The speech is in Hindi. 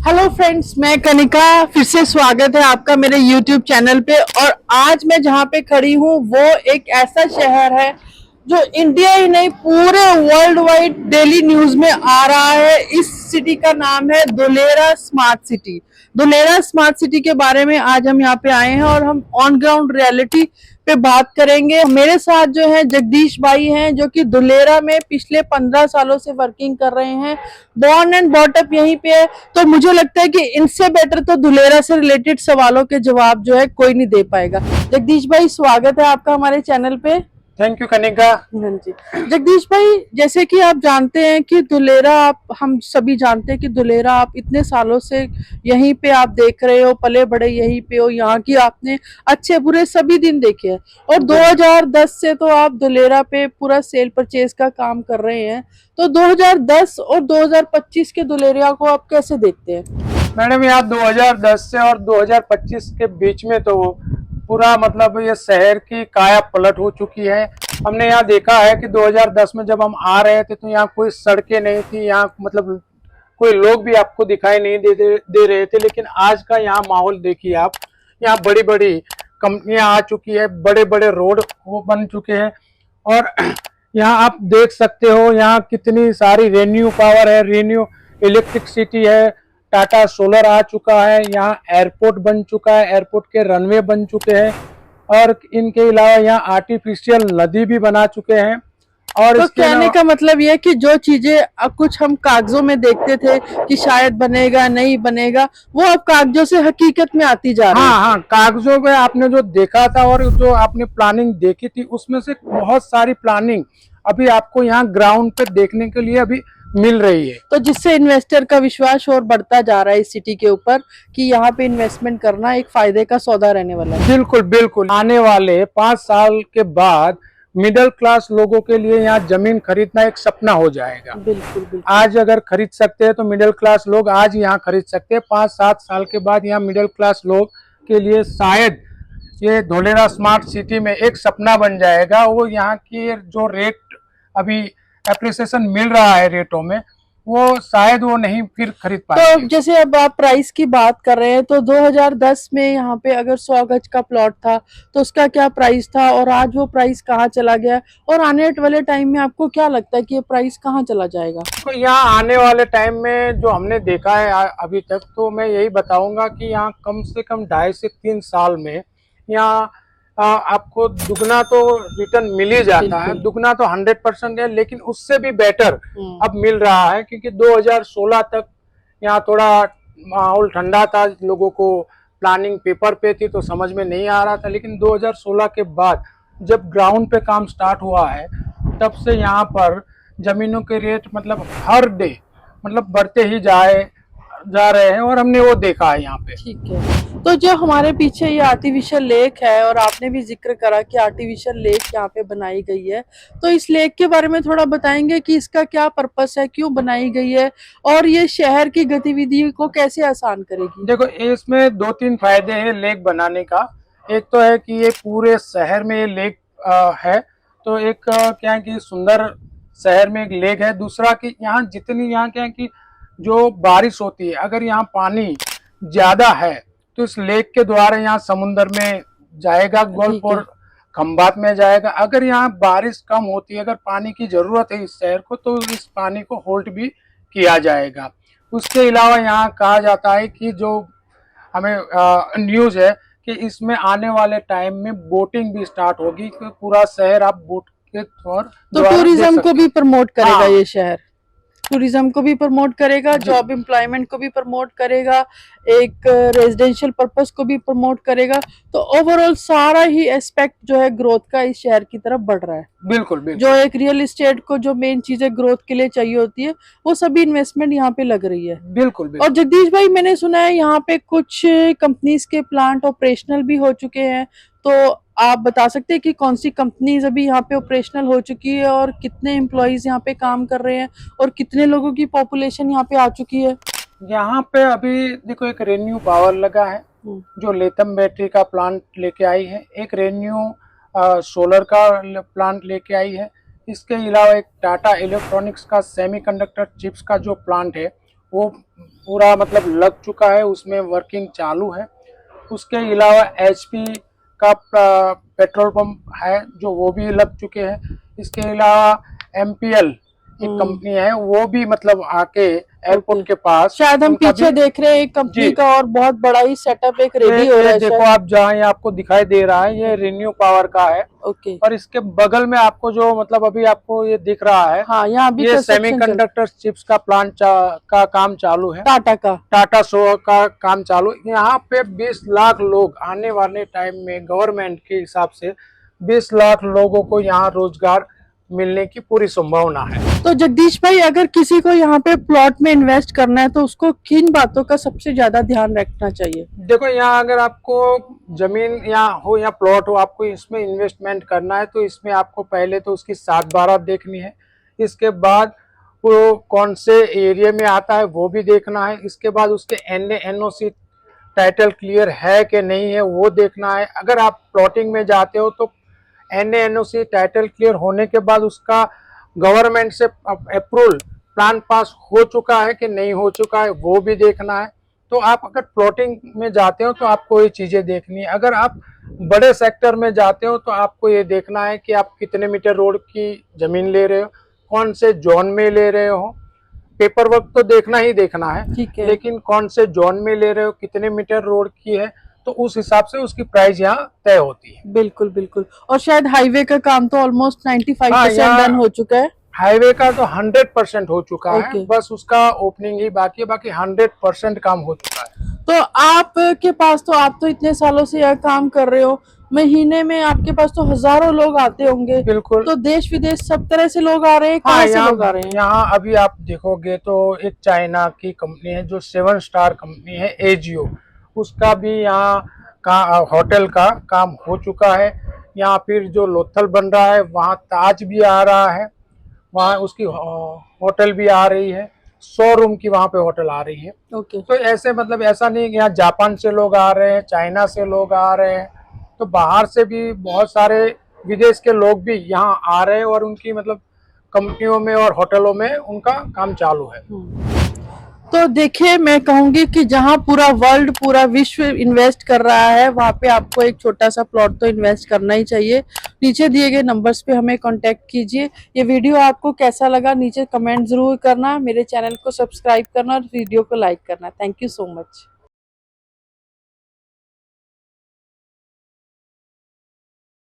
हेलो फ्रेंड्स, मैं कनिका। फिर से स्वागत है आपका मेरे YouTube चैनल पे। और आज मैं जहाँ पे खड़ी हूँ वो एक ऐसा शहर है जो इंडिया ही नहीं पूरे वर्ल्ड वाइड डेली न्यूज में आ रहा है। इस सिटी का नाम है Dholera smart city. Dholera smart city के बारे में आज हम यहाँ पे आए हैं और हम ऑन ग्राउंड रियलिटी पे बात करेंगे। मेरे साथ जो है जगदीश भाई हैं, जो कि धुलेरा में पिछले 15 सालों से वर्किंग कर रहे हैं। बॉर्न एंड बॉटअप यहीं पे है, तो मुझे लगता है कि इनसे बेटर तो धुलेरा से रिलेटेड सवालों के जवाब जो है कोई नहीं दे पाएगा। जगदीश भाई, स्वागत है आपका हमारे चैनल पे। Thank you Kanika. हाँ जी। जगदीश भाई, जैसे कि आप जानते हैं कि धुलेरा, आप हम सभी जानते हैं कि धुलेरा आप इतने सालों से यहीं पे आप देख रहे हो, पले बड़े यहीं पे हो, यहाँ की आपने अच्छे बुरे सभी दिन देखे हैं। और 2010 से तो आप धुलेरा पे पूरा सेल परचेज का काम कर रहे हैं। तो 2010 और 2025 के धुलेरा को आप कैसे देखते हैं? मैडम, यहाँ 2010 से और 2025 के बीच में तो पूरा मतलब ये शहर की काया पलट हो चुकी है। हमने यहाँ देखा है कि 2010 में जब हम आ रहे थे तो यहाँ कोई सड़कें नहीं थी, यहाँ मतलब कोई लोग भी आपको दिखाई नहीं दे रहे थे। लेकिन आज का यहाँ माहौल देखिए आप, यहाँ बड़ी बड़ी कंपनियां आ चुकी है, बड़े बड़े रोड वो बन चुके हैं। और यहाँ आप देख सकते हो यहाँ कितनी सारी रेन्यू पावर है, रेन्यू इलेक्ट्रिसिटी है, टाटा सोलर आ चुका है, यहाँ एयरपोर्ट बन चुका है, एयरपोर्ट के रनवे बन चुके हैं। और इनके अलावा यहाँ आर्टिफिशियल नदी भी बना चुके हैं। और तो कहने का मतलब ये है कि जो चीजें कुछ हम कागजों में देखते थे कि शायद बनेगा नहीं बनेगा, वो अब कागजों से हकीकत में आती जा रही है। हाँ, कागजों में आपने जो देखा था और जो आपने प्लानिंग देखी थी उसमें से बहुत सारी प्लानिंग अभी आपको यहाँ ग्राउंड पे देखने के लिए अभी मिल रही है। तो जिससे इन्वेस्टर का विश्वास और बढ़ता जा रहा है इस सिटी के ऊपर कि यहाँ पे इन्वेस्टमेंट करना एक फायदे का सौदा रहने वाला है। बिल्कुल बिल्कुल। आने वाले 5 साल के बाद मिडिल क्लास लोगों के लिए यहाँ जमीन खरीदना एक सपना हो जाएगा। बिल्कुल बिल्कुल। आज अगर खरीद सकते हैं तो मिडिल क्लास लोग आज यहाँ खरीद सकते हैं। 5-7 साल के बाद यहाँ मिडिल क्लास लोग के लिए शायद ये धुलेरा स्मार्ट सिटी में एक सपना बन जाएगा। वो यहाँ की जो रेट अभी एप्रिसिएशन मिल रहा है रेटों में, वो शायद वो नहीं फिर खरीद पाएंगे। तो जैसे अब आप प्राइस की बात कर रहे हैं, तो 2010 में यहाँ पे अगर 100 गज का प्लॉट था तो उसका क्या प्राइस था और आज वो प्राइस कहाँ चला गया, और आने वाले टाइम में आपको क्या लगता है कि ये प्राइस कहाँ चला जाएगा? तो यहाँ आने वाले टाइम में जो हमने देखा है अभी तक, तो मैं यही बताऊंगा कि यहाँ कम से कम 2.5 से 3 साल में यहाँ आपको दुगना तो रिटर्न मिल ही जाता है। दुगना तो 100% है, लेकिन उससे भी बेटर अब मिल रहा है। क्योंकि 2016 तक यहाँ थोड़ा माहौल ठंडा था, लोगों को प्लानिंग पेपर पे थी तो समझ में नहीं आ रहा था। लेकिन 2016 के बाद जब ग्राउंड पे काम स्टार्ट हुआ है, तब से यहाँ पर जमीनों के रेट मतलब हर डे मतलब बढ़ते ही जा रहे हैं, और हमने वो देखा है यहाँ पे। ठीक है। तो जो हमारे पीछे ये आर्टिफिशियल लेक है, और आपने भी जिक्र करा कि आर्टिफिशियल लेक यहाँ पे बनाई गई है, तो इस लेक के बारे में थोड़ा बताएंगे कि इसका क्या पर्पस है, क्यों बनाई गई है, और ये शहर की गतिविधि को कैसे आसान करेगी? देखो, इसमें 2-3 फायदे हैं लेक बनाने का। एक तो है कि ये पूरे शहर में ये लेक है, तो एक क्या है कि सुंदर शहर में एक लेक है। दूसरा कि यहाँ जितनी यहाँ क्या है कि जो बारिश होती है, अगर यहाँ पानी ज्यादा है तो इस लेक के द्वारा यहाँ समुन्द्र में जाएगा, गोल्फ और खंबात में जाएगा। अगर यहाँ बारिश कम होती है, अगर पानी की जरूरत है इस शहर को, तो इस पानी को होल्ड भी किया जाएगा। उसके अलावा यहाँ कहा जाता है कि जो हमें न्यूज है कि इसमें आने वाले टाइम में बोटिंग भी स्टार्ट होगी, कि पूरा शहर आप बोट के तो टूरिज्म को भी प्रमोट करेगा। ये शहर टूरिज्म को भी प्रमोट करेगा, जॉब एम्प्लॉयमेंट को भी प्रमोट करेगा, एक रेजिडेंशियल पर्पस को भी प्रमोट करेगा। तो ओवरऑल सारा ही एस्पेक्ट जो है ग्रोथ का इस शहर की तरफ बढ़ रहा है। बिल्कुल बिल्कुल। जो एक रियल एस्टेट को जो मेन चीजें ग्रोथ के लिए चाहिए होती है, वो सभी इन्वेस्टमेंट यहाँ पे लग रही है। बिल्कुल बिल्कुल। और जगदीश भाई, मैंने सुना है यहाँ पे कुछ कंपनीज के प्लांट ऑपरेशनल भी हो चुके हैं, तो आप बता सकते हैं कि कौन सी कंपनीज अभी यहाँ पे ऑपरेशनल हो चुकी है और कितने एम्प्लॉयज यहाँ पे काम कर रहे हैं और कितने लोगों की पॉपुलेशन यहाँ पे आ चुकी है? यहाँ पे अभी देखो, एक रेन्यू पावर लगा है जो लेथम बैटरी का प्लांट लेके आई है। एक रेन्यू सोलर का प्लांट लेके आई है। इसके अलावा एक टाटा इलेक्ट्रॉनिक्स का सेमीकंडक्टर चिप्स का जो प्लांट है वो पूरा मतलब लग चुका है, उसमें वर्किंग चालू है। उसके अलावा एचपी का पेट्रोल पंप है जो वो भी लग चुके हैं। इसके अलावा एमपीएल एक कंपनी है वो भी मतलब आके एयरपोर्ट के पास, शायद हम उनका पीछे भी देख रहे हैं एक कंपनी जी। का और बहुत बड़ा ही सेटअप एक रेडी हो रहा ये है देखो शायद। आप जहाँ ये आपको दिखाई दे रहा है ये रिन्यू पावर का है। ओके, और इसके बगल में आपको जो मतलब अभी आपको ये दिख रहा है हाँ यहाँ भी ये कंस्ट्रक्शन चल सेमीकंडक्टर चिप्स का प्लांट का काम चालू है। टाटा का। टाटा शो का काम चालू। यहाँ पे 20 लाख लोग आने वाले टाइम में गवर्नमेंट के हिसाब से 20 लाख लोगों को यहाँ रोजगार मिलने की पूरी संभावना है। तो जगदीश भाई, अगर किसी को यहाँ पे प्लॉट में इन्वेस्ट करना है तो उसको किन बातों का सबसे ज्यादा ध्यान रखना चाहिए? देखो यहाँ अगर आपको जमीन यहाँ हो या प्लॉट हो, आपको इसमें इन्वेस्टमेंट करना है तो इसमें आपको पहले तो उसकी 7/12 देखनी है। इसके बाद वो कौन से एरिया में आता है वो भी देखना है। इसके बाद उसके एनओसी टाइटल क्लियर है कि नहीं है वो देखना है। अगर आप प्लॉटिंग में जाते हो तो एनओसी टाइटल क्लियर होने के बाद उसका गवर्नमेंट से अप्रूवल प्लान पास हो चुका है कि नहीं हो चुका है वो भी देखना है। तो आप अगर प्लॉटिंग में जाते हो तो आपको ये चीजें देखनी है। अगर आप बड़े सेक्टर में जाते हो तो आपको ये देखना है कि आप कितने मीटर रोड की जमीन ले रहे हो, कौन से जोन में ले रहे हो। पेपर वर्क तो देखना ही देखना है, ठीक है। लेकिन कौन से जोन में ले रहे हो, कितने मीटर रोड की है, तो उस हिसाब से उसकी प्राइस यहाँ तय होती है। बिल्कुल बिल्कुल। और शायद हाईवे का काम तो ऑलमोस्ट 95% हाँ, डन हो चुका है। हाईवे का तो 100% हो चुका है, ओके। बस उसका ओपनिंग ही बाकी है, बाकी 100% काम हो चुका है। तो आपके पास तो, आप तो इतने सालों से यह काम कर रहे हो, महीने में आपके पास तो हजारों लोग आते होंगे। बिल्कुल। तो देश विदेश सब तरह से लोग आ रहे हैं, कहाँ से लोग आ रहे हैं? यहाँ अभी आप देखोगे तो एक चाइना की कंपनी है जो 7 स्टार कंपनी है एजियो, उसका भी यहाँ का होटल का काम हो चुका है। यहाँ फिर जो लोथल बन रहा है वहाँ ताज भी आ रहा है, वहाँ उसकी होटल भी आ रही है, 100 रूम की वहाँ पे होटल आ रही है। ओके। तो ऐसे मतलब ऐसा नहीं कि यहाँ जापान से लोग आ रहे हैं, चाइना से लोग आ रहे हैं, तो बाहर से भी बहुत सारे विदेश के लोग भी यहाँ आ रहे हैं और उनकी मतलब कंपनियों में और होटलों में उनका काम चालू है। तो देखिए, मैं कहूंगी कि जहां पूरा वर्ल्ड, पूरा विश्व इन्वेस्ट कर रहा है, वहां पे आपको एक छोटा सा प्लॉट तो इन्वेस्ट करना ही चाहिए। नीचे दिए गए नंबर्स पे हमें कांटेक्ट कीजिए। ये वीडियो आपको कैसा लगा नीचे कमेंट जरूर करना, मेरे चैनल को सब्सक्राइब करना और वीडियो को लाइक करना। Thank you so much.